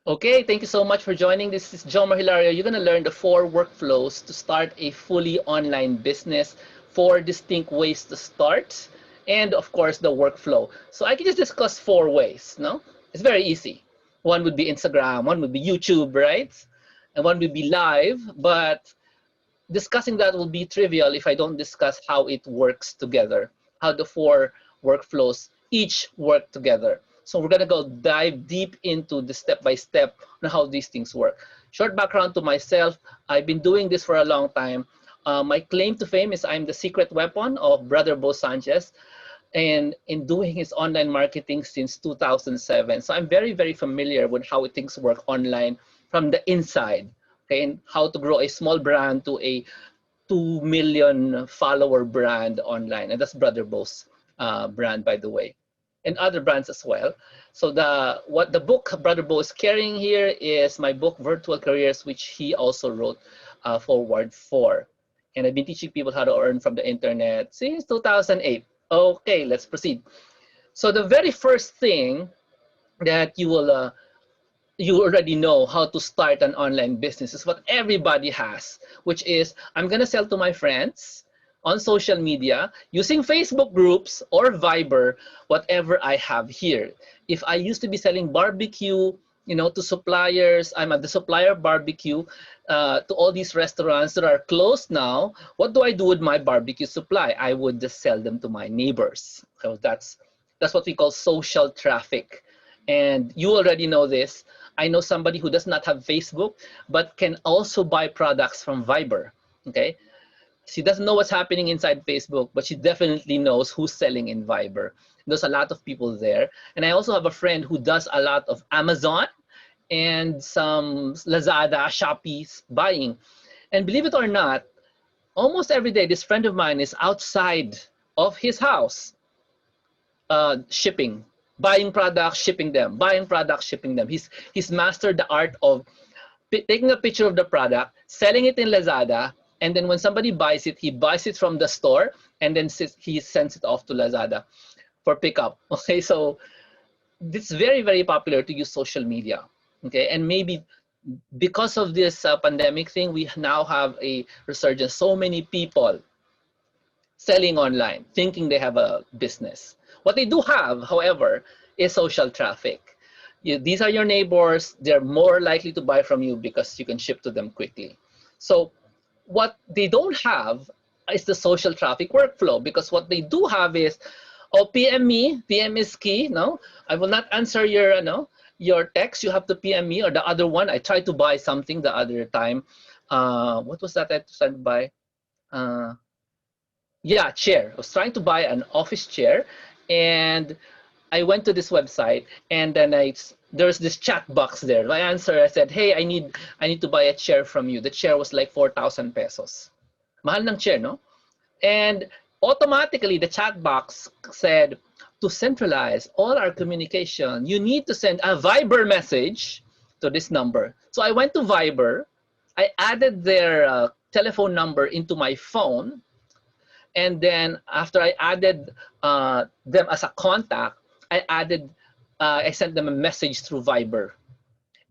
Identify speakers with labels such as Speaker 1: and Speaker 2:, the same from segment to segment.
Speaker 1: Okay, thank you so much for joining. This is Jomar Hilario. You're going to learn the 4 workflows to start a fully online business, 4 distinct ways to start, and of course, the workflow. So I can just discuss 4 ways, no? It's very easy. One would be Instagram, one would be YouTube, right? And one would be live, but discussing that will be trivial if I don't discuss how it works together, how the 4 workflows each work together. So we're gonna go dive deep into the step-by-step on how these things work. Short background to myself, I've been doing this for a long time. My claim to fame is I'm the secret weapon of Brother Bo Sanchez and in doing his online marketing since 2007. So I'm very, very familiar with how things work online from the inside, okay, and how to grow a small brand to a 2 million follower brand online. And that's Brother Bo's brand, by the way, and other brands as well. So the book Brother Bo is carrying here is my book, Virtual Careers, which he also wrote forward for. And I've been teaching people how to earn from the internet since 2008. Okay, let's proceed. So the very first thing that you already know how to start an online business is what everybody has, which is I'm gonna sell to my friends on social media using Facebook groups or Viber, whatever I have here. If I used to be selling barbecue, to suppliers, I'm at the supplier barbecue to all these restaurants that are closed now. What do I do with my barbecue supply? I would just sell them to my neighbors. So that's what we call social traffic. And you already know this. I know somebody who does not have Facebook, but can also buy products from Viber. Okay, she doesn't know what's happening inside Facebook, but she definitely knows who's selling in Viber. There's a lot of people there. And I also have a friend who does a lot of Amazon and some Lazada, Shopee's buying. And believe it or not, almost every day, this friend of mine is outside of his house shipping, buying products, shipping them, buying products, shipping them. He's mastered the art of taking a picture of the product, selling it in Lazada, and then when somebody buys it, he buys it from the store, and then he sends it off to Lazada for pickup. Okay, so it's very, very popular to use social media. Okay, and maybe because of this pandemic thing, we now have a resurgence. So many people selling online, thinking they have a business. What they do have, however, is social traffic. These are your neighbors. They're more likely to buy from you because you can ship to them quickly. So what they don't have is the social traffic workflow, because what they do have is, oh, PM me. PM is key. No, I will not answer your text. You have to PM me. Or the other one, I tried to buy something the other time. What was that I tried to buy? Uh, yeah, chair. I was trying to buy an office chair, and I went to this website, and then there's this chat box there. I answered. I said, "Hey, I need to buy a chair from you." The chair was like 4,000 pesos. Mahal ng chair, no? And automatically, the chat box said, to centralize all our communication, you need to send a Viber message to this number. So I went to Viber. I added their telephone number into my phone. And then after I added them as a contact, I sent them a message through Viber.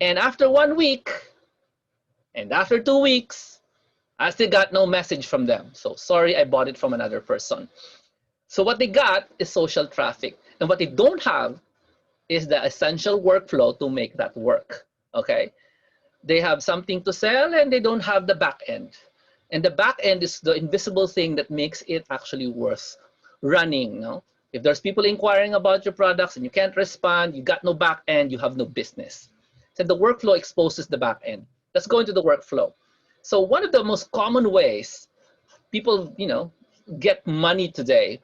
Speaker 1: And after 1 week, and after 2 weeks, I still got no message from them. So sorry, I bought it from another person. So what they got is social traffic. And what they don't have is the essential workflow to make that work. Okay? They have something to sell and they don't have the back end. And the back end is the invisible thing that makes it actually worth running. No? If there's people inquiring about your products and you can't respond, you got no back end, you have no business. So the workflow exposes the back end. Let's go into the workflow. So one of the most common ways people, get money today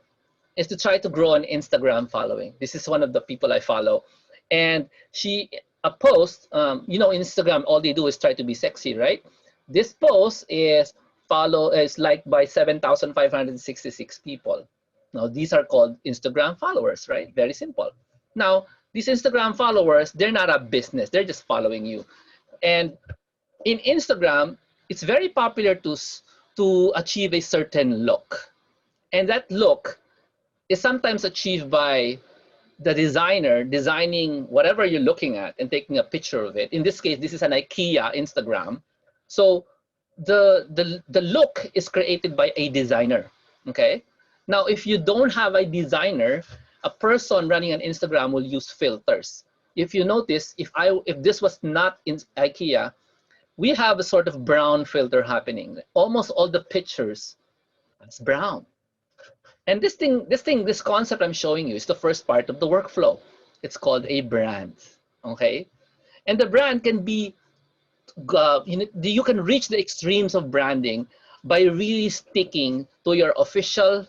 Speaker 1: is to try to grow an Instagram following. This is one of the people I follow. And she a post, Instagram, all they do is try to be sexy, right? This post is liked by 7,566 people. Now, these are called Instagram followers, right? Very simple. Now, these Instagram followers, they're not a business. They're just following you. And in Instagram, it's very popular to achieve a certain look. And that look is sometimes achieved by the designer designing whatever you're looking at and taking a picture of it. In this case, this is an IKEA Instagram. So the look is created by a designer. Okay. Now, if you don't have a designer, a person running an Instagram will use filters. If you notice, if this was not in IKEA, we have a sort of brown filter happening. Almost all the pictures, it's brown. And this concept I'm showing you is the first part of the workflow. It's called a brand, okay? And the brand can be, you can reach the extremes of branding by really sticking to your official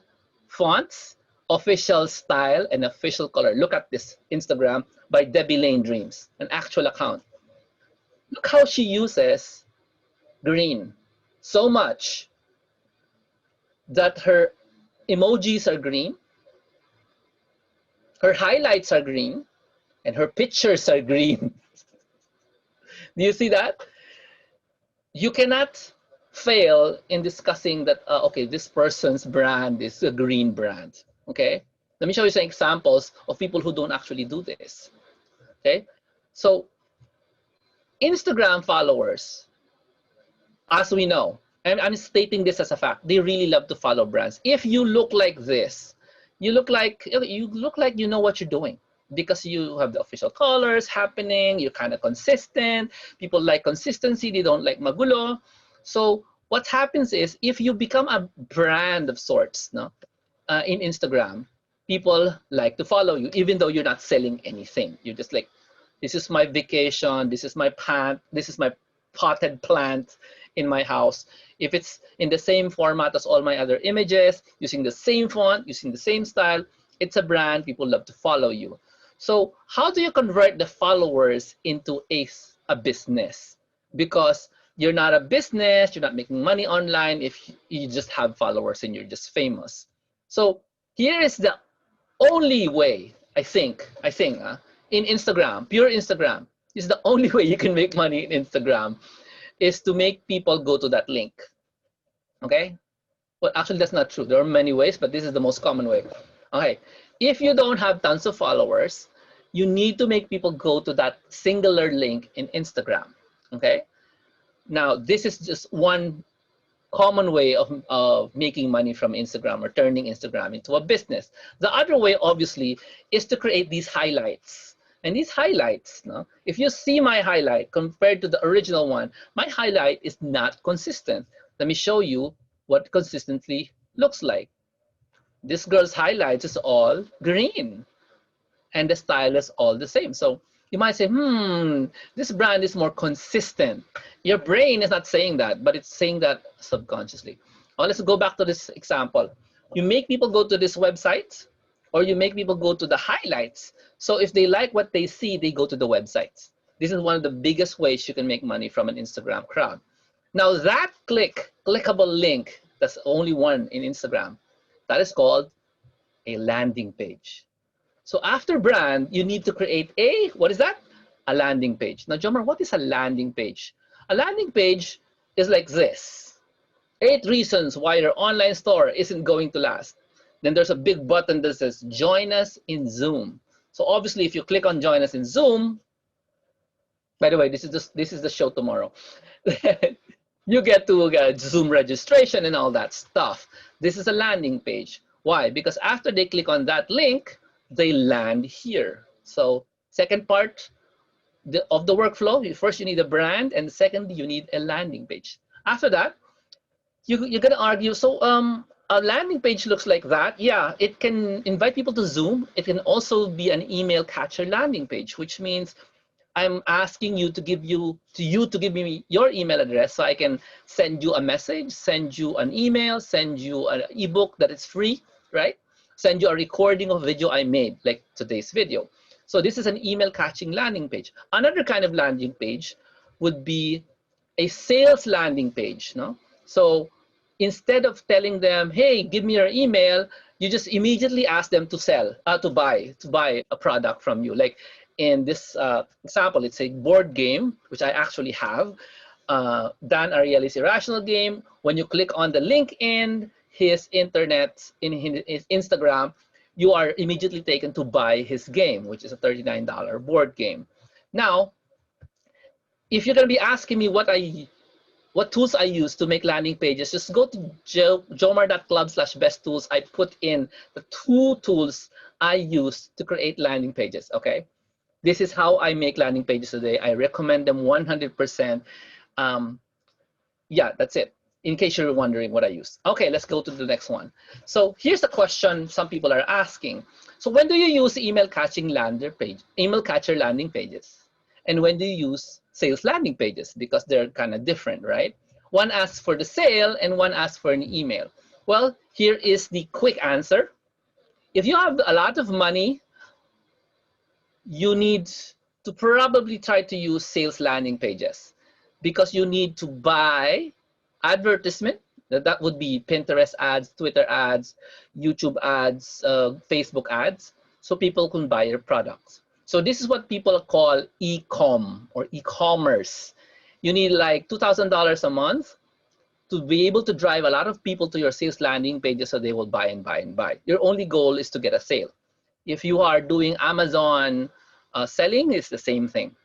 Speaker 1: fonts, official style, and official color. Look at this Instagram by Debbie Lane Dreams, an actual account. Look how she uses green so much that her emojis are green, her highlights are green, and her pictures are green. Do you see that? You cannot fail in discussing that, okay, this person's brand is a green brand, okay? Let me show you some examples of people who don't actually do this, okay? So Instagram followers, as we know, and I'm stating this as a fact, they really love to follow brands. If you look like this, you look like you know what you're doing, because you have the official colors happening, you're kind of consistent. People like consistency, they don't like magulo. So what happens is, if you become a brand of sorts, no, in Instagram, people like to follow you, even though you're not selling anything. You're just like, this is my vacation, this is my potted plant in my house. If it's in the same format as all my other images, using the same font, using the same style, it's a brand, people love to follow you. So how do you convert the followers into a business? Because you're not a business, you're not making money online if you just have followers and you're just famous. So here is the only way, I think, in Instagram, pure Instagram, is the only way you can make money in Instagram, is to make people go to that link. Okay? Well, actually, that's not true. There are many ways, but this is the most common way. Okay. If you don't have tons of followers, you need to make people go to that singular link in Instagram. Okay? Now, this is just one common way of making money from Instagram, or turning Instagram into a business. The other way, obviously, is to create these highlights. And these highlights, no, if you see my highlight compared to the original one, my highlight is not consistent. Let me show you what consistently looks like. This girl's highlights is all green, and the style is all the same. So you might say, this brand is more consistent. Your brain is not saying that, but it's saying that subconsciously. Well, let's go back to this example. You make people go to this website, or you make people go to the highlights. So if they like what they see, they go to the websites. This is one of the biggest ways you can make money from an Instagram crowd. Now that clickable link, that's only one in Instagram, that is called a landing page. So after brand, you need to create a, what is that? A landing page. Now, Jomar, what is a landing page? A landing page is like this: 8 reasons why your online store isn't going to last. Then there's a big button that says join us in Zoom. So obviously, if you click on join us in Zoom, by the way, this is the show tomorrow. You get to get Zoom registration and all that stuff. This is a landing page. Why? Because after they click on that link, they land here. So second part of the workflow, first you need a brand, and second you need a landing page. After that, you're gonna argue, so a landing page looks like that. Yeah, it can invite people to Zoom. It can also be an email catcher landing page, which means I'm asking you to give me your email address so I can send you a message, send you an email, send you an ebook that is free, right? Send you a recording of video I made, like today's video. So this is an email catching landing page. Another kind of landing page would be a sales landing page, no? So instead of telling them, hey, give me your email, you just immediately ask them to sell, to buy a product from you. Like in this example, it's a board game, which I actually have. Dan Ariely's Irrational Game. When you click on the link in his internet, in his Instagram, you are immediately taken to buy his game, which is a $39 board game. Now, if you're going to be asking me what tools I use to make landing pages, just go to jomar.club/best tools. I put in the 2 tools I use to create landing pages, okay? This is how I make landing pages today. I recommend them 100%. Yeah, that's it. In case you're wondering what I use. Okay, let's go to the next one. So here's the question some people are asking. So when do you use email catcher landing pages? And when do you use sales landing pages? Because they're kind of different, right? One asks for the sale and one asks for an email. Well, here is the quick answer. If you have a lot of money, you need to probably try to use sales landing pages, because you need to buy advertisement. That would be Pinterest ads, Twitter ads, YouTube ads, Facebook ads, so people can buy your products. So this is what people call e-com or e-commerce. You need like $2,000 a month to be able to drive a lot of people to your sales landing pages so they will buy and buy and buy. Your only goal is to get a sale. If you are doing Amazon selling, it's the same thing.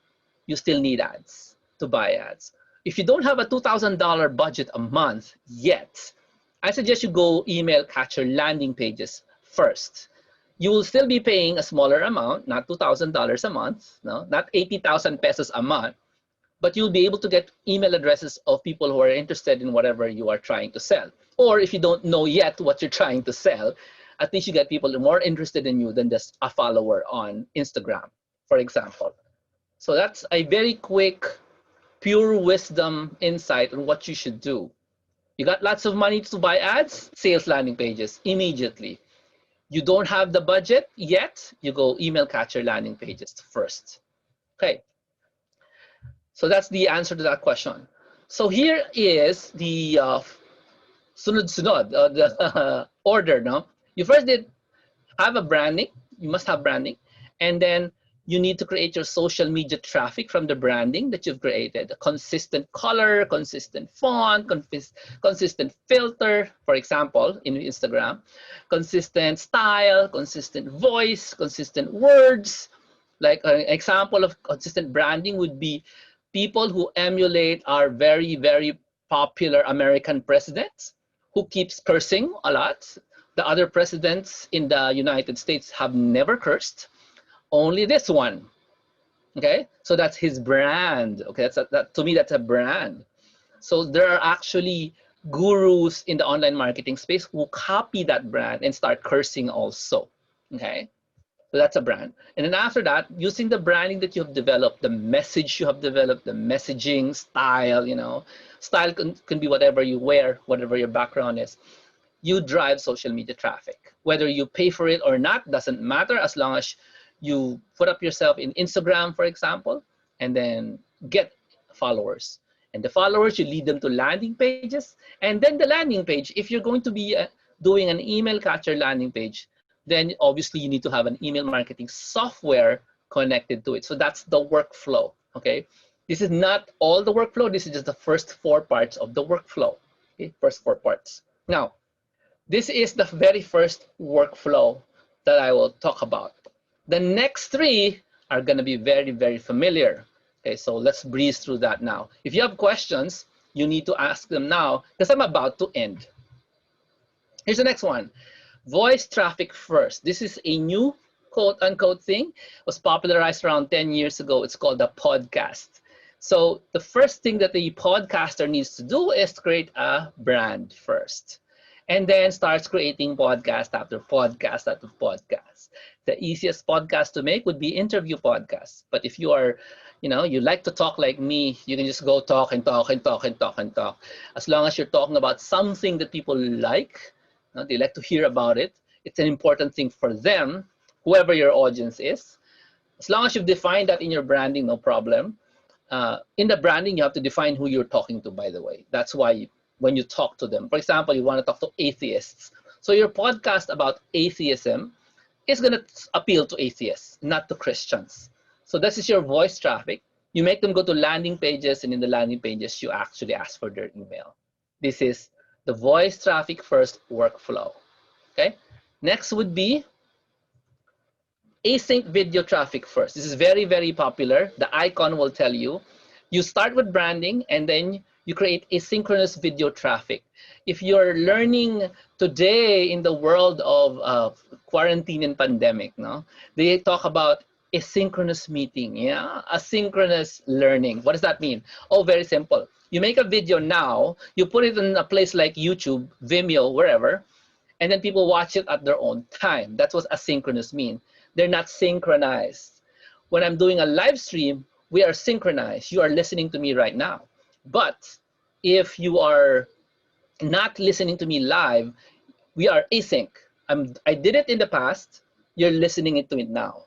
Speaker 1: You still need ads to buy ads. If you don't have a $2,000 budget a month yet, I suggest you go email catcher landing pages first. You will still be paying a smaller amount, not $2,000 a month, no, not 80,000 pesos a month, but you'll be able to get email addresses of people who are interested in whatever you are trying to sell. Or if you don't know yet what you're trying to sell, at least you get people who are more interested in you than just a follower on Instagram, for example. So that's a very quick, pure wisdom insight on what you should do. You got lots of money to buy ads, sales landing pages immediately. You don't have the budget yet, you go email catcher landing pages first. Okay, so that's the answer to that question. So here is the sunod-sunod, the order. No, you first did have a branding. You must have branding, and then you need to create your social media traffic from the branding that you've created. A consistent color, consistent font, consistent filter, for example, in Instagram, consistent style, consistent voice, consistent words. Like an example of consistent branding would be people who emulate our very, very popular American president who keeps cursing a lot. The other presidents in the United States have never cursed. Only this one, okay? So that's his brand, okay? To me, that's a brand. So there are actually gurus in the online marketing space who copy that brand and start cursing also, okay? So that's a brand. And then after that, using the branding that you have developed, the message you have developed, the messaging style, you know, style can be whatever you wear, whatever your background is. You drive social media traffic. Whether you pay for it or not doesn't matter, as long as you put up yourself in Instagram, for example, and then get followers. And the followers, you lead them to landing pages. And then the landing page, if you're going to be doing an email catcher landing page, then obviously you need to have an email marketing software connected to it. So that's the workflow, okay? This is not all the workflow. This is just the first 4 parts of the workflow, okay? First 4 parts. Now, this is the very first workflow that I will talk about. The next 3 are going to be very, very familiar. Okay, so let's breeze through that now. If you have questions, you need to ask them now because I'm about to end. Here's the next one. Voice traffic first. This is a new quote-unquote thing. It was popularized around 10 years ago. It's called a podcast. So the first thing that the podcaster needs to do is create a brand first, and then starts creating podcast after podcast after podcast. The easiest podcast to make would be interview podcasts. But if you are, you know, you like to talk like me, you can just go talk and talk and talk and talk and talk. As long as you're talking about something that people like, you know, they like to hear about it. It's an important thing for them, whoever your audience is. As long as you've defined that in your branding, no problem. In the branding, you have to define who you're talking to, by the way. That's why when you talk to them, for example, you want to talk to atheists. So your podcast about atheism is going to appeal to atheists, not to Christians. So this is your voice traffic. You make them go to landing pages, and in the landing pages, you actually ask for their email. This is the voice traffic first workflow. Okay. Next would be async video traffic first. This is very, very popular. The icon will tell you. You start with branding and then you create asynchronous video traffic. If you're learning today in the world of quarantine and pandemic, no, they talk about asynchronous meeting, yeah, asynchronous learning. What does that mean? Oh, very simple. You make a video now, you put it in a place like YouTube, Vimeo, wherever, and then people watch it at their own time. That's what asynchronous means. They're not synchronized. When I'm doing a live stream, we are synchronized. You are listening to me right now. But if you are not listening to me live, we are async. I did it in the past. You're listening to it now.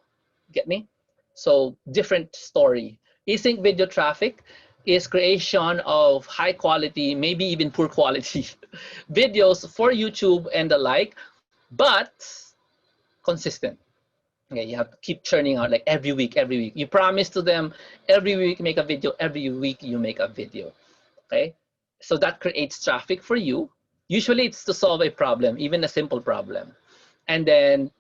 Speaker 1: Get me? So different story. Async video traffic is creation of high quality, maybe even poor quality videos for YouTube and the like, but consistent. Okay, you have to keep churning out like every week, every week. You promise to them every week make a video, every week you make a video. Okay, so that creates traffic for you. Usually it's to solve a problem, even a simple problem. And then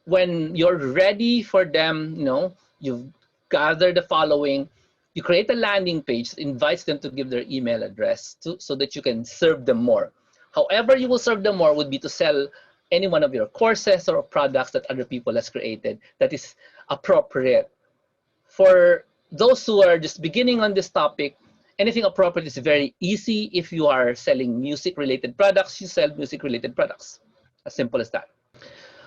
Speaker 1: when you're ready for them, you know, you've gathered the following, you create a landing page that invites them to give their email address so that you can serve them more. However you will serve them more would be to sell any one of your courses or products that other people has created that is appropriate. For those who are just beginning on this topic, anything appropriate is very easy. If you are selling music-related products, you sell music-related products. As simple as that.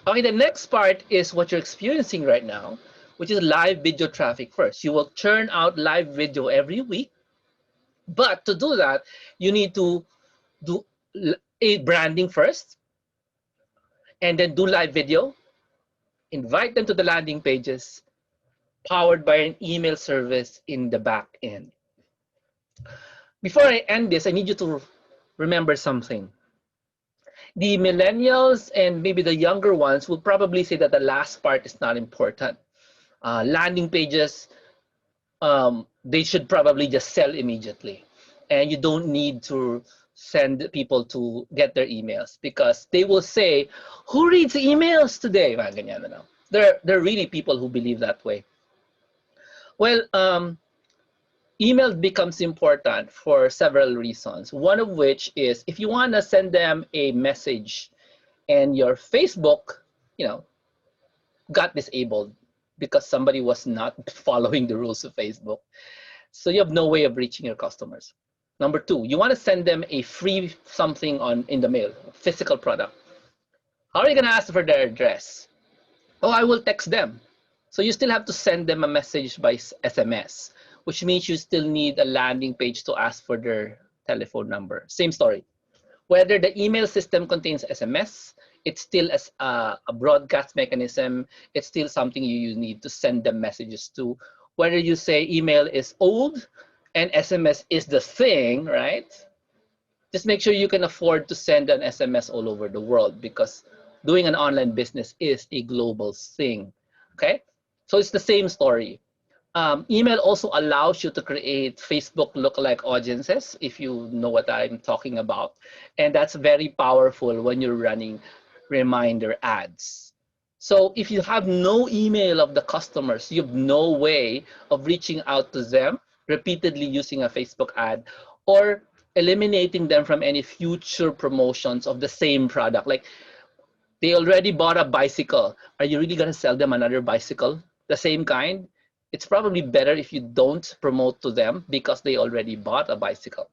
Speaker 1: Okay, the next part is what you're experiencing right now, which is live video traffic first. You will churn out live video every week, but to do that, you need to do a branding first, and then do live video, invite them to the landing pages, powered by an email service in the back end. Before I end this, I need you to remember something. The millennials and maybe the younger ones will probably say that the last part is not important. Landing pages, they should probably just sell immediately. And you don't need to send people to get their emails because they will say, who reads emails today? There are really people who believe that way. Well, email becomes important for several reasons. One of which is if you want to send them a message and your Facebook, you know, got disabled because somebody was not following the rules of Facebook. So you have no way of reaching your customers. Number two, you want to send them a free something in the mail, a physical product. How are you going to ask for their address? Oh, I will text them. So you still have to send them a message by SMS, which means you still need a landing page to ask for their telephone number. Same story. Whether the email system contains SMS, it's still as a broadcast mechanism. It's still something you need to send them messages to. Whether you say email is old and SMS is the thing, right? Just make sure you can afford to send an SMS all over the world because doing an online business is a global thing, okay? So it's the same story. Email also allows you to create Facebook lookalike audiences, if you know what I'm talking about. And that's very powerful when you're running reminder ads. So if you have no email of the customers, you have no way of reaching out to them repeatedly using a Facebook ad or eliminating them from any future promotions of the same product. Like they already bought a bicycle. Are you really going to sell them another bicycle, the same kind? It's probably better if you don't promote to them because they already bought a bicycle.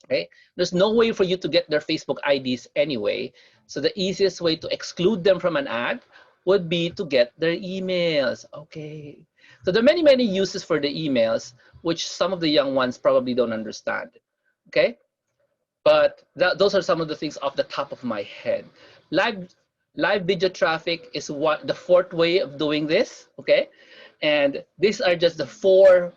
Speaker 1: Okay? There's no way for you to get their Facebook IDs anyway. So the easiest way to exclude them from an ad would be to get their emails. Okay. So there are many, many uses for the emails, which some of the young ones probably don't understand. Okay? But those are some of the things off the top of my head. Live video traffic is the fourth way of doing this. Okay? And these are just the 4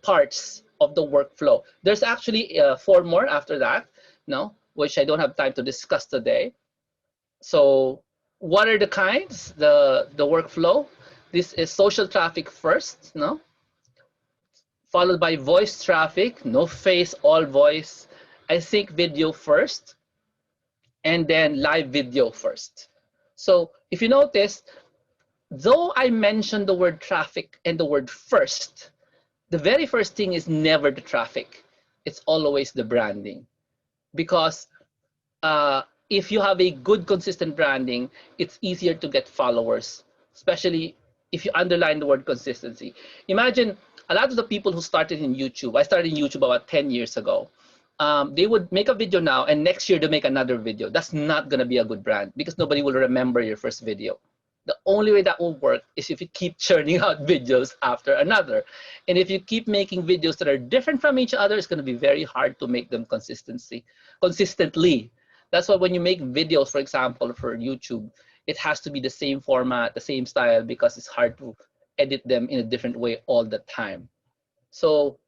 Speaker 1: parts of the workflow. There's actually 4 more after that, no, which I don't have time to discuss today. So what are the kinds? The workflow. This is social traffic first, no? Followed by voice traffic, no face, all voice. I think video first, and then live video first. So if you notice, though I mentioned the word traffic and the word first, the very first thing is never the traffic. It's always the branding. Because if you have a good, consistent branding, it's easier to get followers, especially if you underline the word consistency. Imagine a lot of the people who started in YouTube. I started in YouTube about 10 years ago. They would make a video now, and next year they make another video. That's not going to be a good brand because nobody will remember your first video. The only way that will work is if you keep churning out videos after another. And if you keep making videos that are different from each other, it's going to be very hard to make them consistently. That's why when you make videos, for example, for YouTube, it has to be the same format, the same style, because it's hard to edit them in a different way all the time. So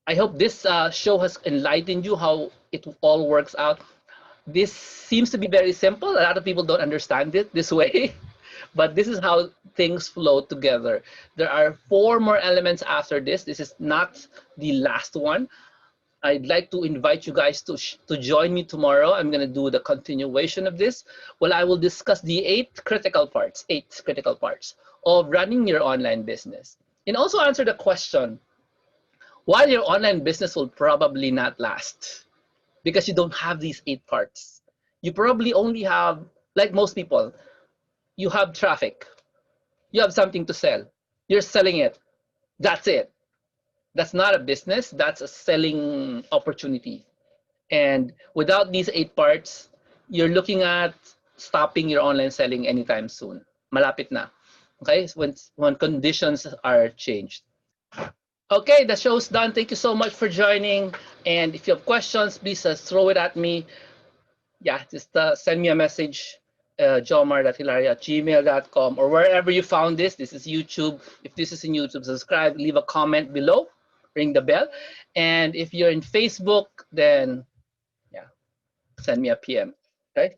Speaker 1: I hope this show has enlightened you how it all works out. This seems to be very simple. A lot of people don't understand it this way, but this is how things flow together. There are 4 more elements after this. This is not the last one. I'd like to invite you guys to join me tomorrow. I'm going to do the continuation of this. Well, I will discuss the 8 critical parts of running your online business. And also answer the question, why your online business will probably not last, because you don't have these 8 parts. You probably only have, like most people, you have traffic. You have something to sell. You're selling it. That's it. That's not a business. That's a selling opportunity. And without these 8 parts, you're looking at stopping your online selling anytime soon. Malapit na. Okay? When conditions are changed. Okay, the show's done. Thank you so much for joining. And if you have questions, please throw it at me. Yeah, just send me a message, jomar.hilario@gmail.com, or wherever you found this. This is YouTube. If this is in YouTube, subscribe, leave a comment below, ring the bell. And if you're in Facebook, then yeah, send me a PM. Okay,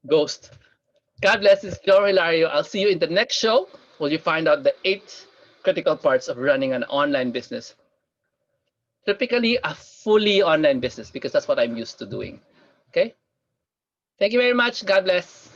Speaker 1: ghost. God bless. This is Jomar Hilario. I'll see you in the next show where you find out the 8 critical parts of running an online business. Typically a fully online business, because that's what I'm used to doing. Okay. Thank you very much. God bless.